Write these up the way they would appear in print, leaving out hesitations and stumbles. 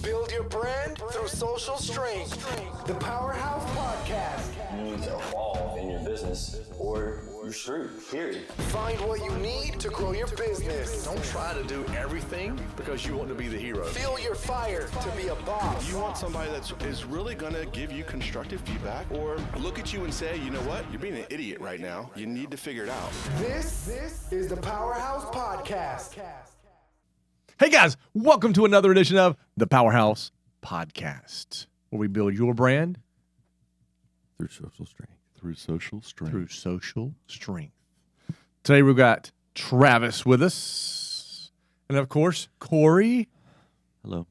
Build your brand through social strength. The PowerHouse Podcast. You need to evolve in your business or you're screwed, period. Find what you need to grow your business. Don't try to do everything because you want to be the hero. Feel your fire to be a boss. You want somebody that is really going to give you constructive feedback or look at you and say, you know what, you're being an idiot right now. You need to figure it out. This is the PowerHouse Podcast. Hey guys, welcome to another edition of the PowerHouse Podcast, where we build your brand through social strength. through social strength. Today we've got Travis with us, and of course Corey. Hello.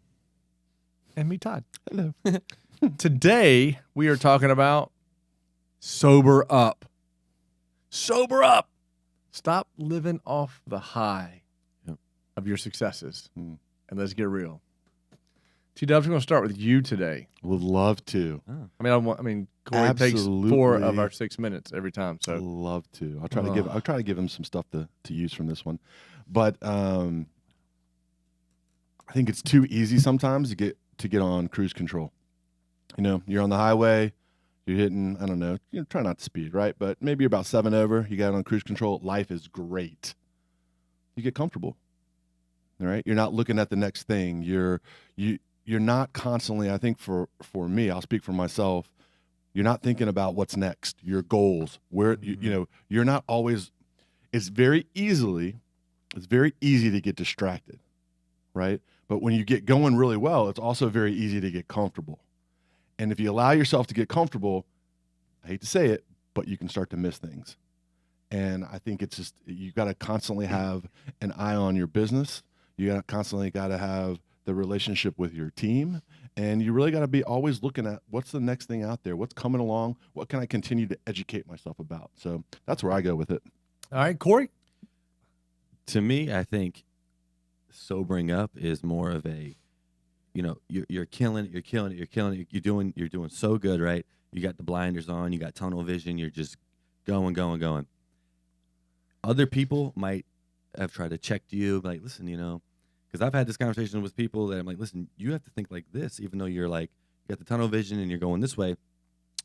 And me, Todd. Hello. Today we are talking about sober up. Sober up. Stop living off the high of your successes, and let's get real. T-Dub's going to start with you today. Would love to. Corey takes 4 of our 6 minutes every time. So love to. I'll try to give him some stuff to use from this one, but I think it's too easy sometimes to get on cruise control. You know, you're on the highway, you're hitting, I don't know, try not to speed, right? But maybe you're about 7 over. You got on cruise control. Life is great. You get comfortable. All right, you're not looking at the next thing. You're not constantly. I think for me, I'll speak for myself. You're not thinking about what's next. Your goals. Where you're not always. It's very easy to get distracted, right? But when you get going really well, it's also very easy to get comfortable. And if you allow yourself to get comfortable, I hate to say it, but you can start to miss things. And I think it's just you got to constantly have an eye on your business. You constantly got to have the relationship with your team, and you really got to be always looking at what's the next thing out there, what's coming along, what can I continue to educate myself about. So that's where I go with it. all right, Corey. To me, I think sobering up is more of a, you're killing it, you're doing so good, right? You got the blinders on, you got tunnel vision, you're just going. Other people might have tried to check you, like, listen, because I've had this conversation with people that I'm like, listen, you have to think like this, even though you're like, you got the tunnel vision and you're going this way.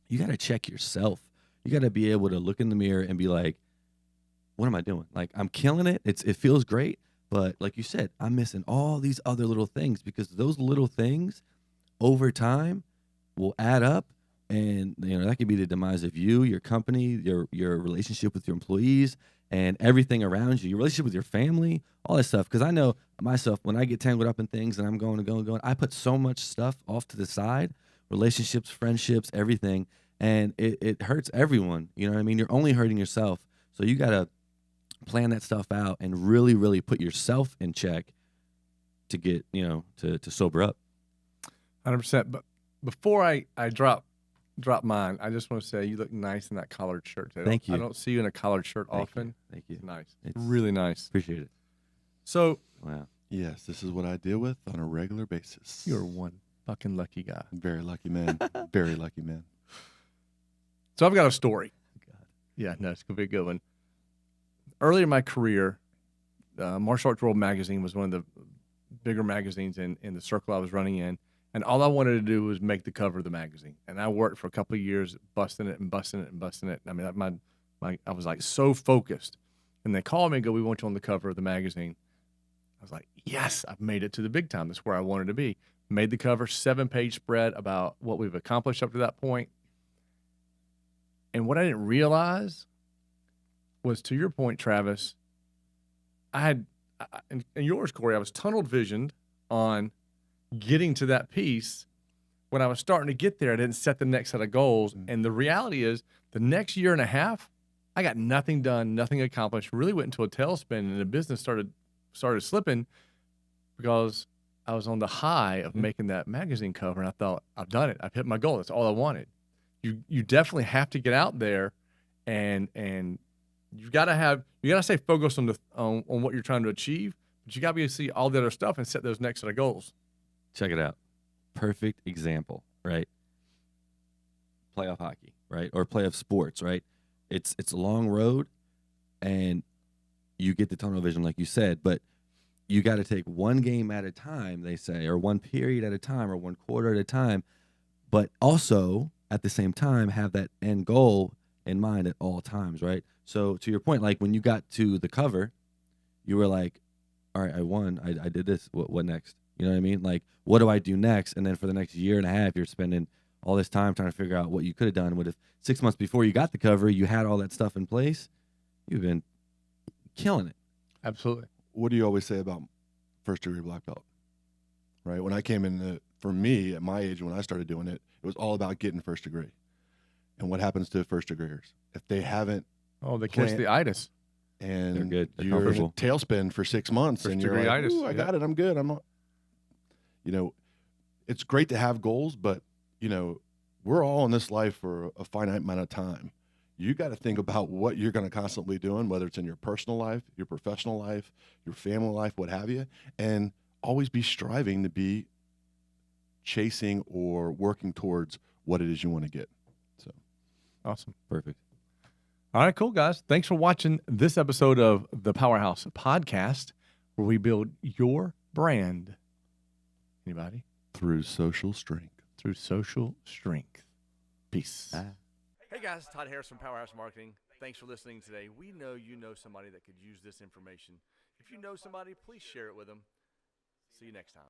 You got to check yourself. You got to be able to look in the mirror and be like, what am I doing? Like, I'm killing it. It feels great. But like you said, I'm missing all these other little things, because those little things over time will add up. And, that could be the demise of you, your company, your relationship with your employees, and everything around you, your relationship with your family, all that stuff. Because I know myself, when I get tangled up in things and I'm going, I put so much stuff off to the side, relationships, friendships, everything, and it hurts everyone. You know what I mean? You're only hurting yourself. So you got to plan that stuff out and really, really put yourself in check to get, to sober up. 100%. But before I drop mine, I just want to say you look nice in that collared shirt today. Thank you. I don't see you in a collared shirt often. Thank you. It's nice. It's really nice. Appreciate it. So, Wow. Yes, this is what I deal with on a regular basis. you're one fucking lucky guy. Very lucky man. Very lucky man. So I've got a story. Yeah, no, it's going to be a good one. Earlier in my career, Martial Arts World magazine was one of the bigger magazines in the circle I was running in. And all I wanted to do was make the cover of the magazine. And I worked for a couple of years busting it. I mean, I was like so focused. And they called me and go, we want you on the cover of the magazine. I was like, yes, I've made it to the big time. That's where I wanted to be. Made the cover, 7-page spread about what we've accomplished up to that point. And what I didn't realize was, to your point, Travis, and yours, Corey, I was tunnel visioned on getting to that piece. When I was starting to get there, I didn't set the next set of goals. And the reality is, the next year and a half, I got nothing done, nothing accomplished, really went into a tailspin, and the business started slipping because I was on the high of making that magazine cover, and I thought, I've done it. I've hit my goal. That's all I wanted. You definitely have to get out there, and you gotta stay focused on what you're trying to achieve, but you gotta be able to see all the other stuff and set those next set of goals. Check it out. Perfect example, right? Playoff hockey, right? Or playoff sports, right? It's a long road, and you get the tunnel vision, like you said, but you got to take one game at a time, they say, or one period at a time, or one quarter at a time, but also at the same time have that end goal in mind at all times, right? So to your point, like when you got to the cover, you were like, all right, I won. I did this. What next? You know what I mean? Like, what do I do next? And then for the next year and a half, you're spending all this time trying to figure out what you could have done. What if 6 months before you got the cover, you had all that stuff in place? You've been killing it. Absolutely. What do you always say about first degree black belt? Right? When I came in, for me at my age, when I started doing it, it was all about getting first degree. And what happens to first degreers if they haven't? Oh, they catch the itis. And They're good. They're you're in a comfortable. tailspin for 6 months, First and you're degree like, itis, "Ooh, I got it. I'm good. I'm not." You know, it's great to have goals, but you know, we're all in this life for a finite amount of time. You got to think about what you're going to constantly doing, whether it's in your personal life, your professional life, your family life, what have you, and always be striving to be chasing or working towards what it is you want to get. So Awesome. Perfect. All right, cool, guys. Thanks for watching this episode of the PowerHouse podcast, where we build your brand. Anybody? through social strength. Through social strength. Peace. Hey guys, Todd Harris from PowerHouse Marketing. Thanks for listening today. We know you know somebody that could use this information. If you know somebody, please share it with them. See you next time.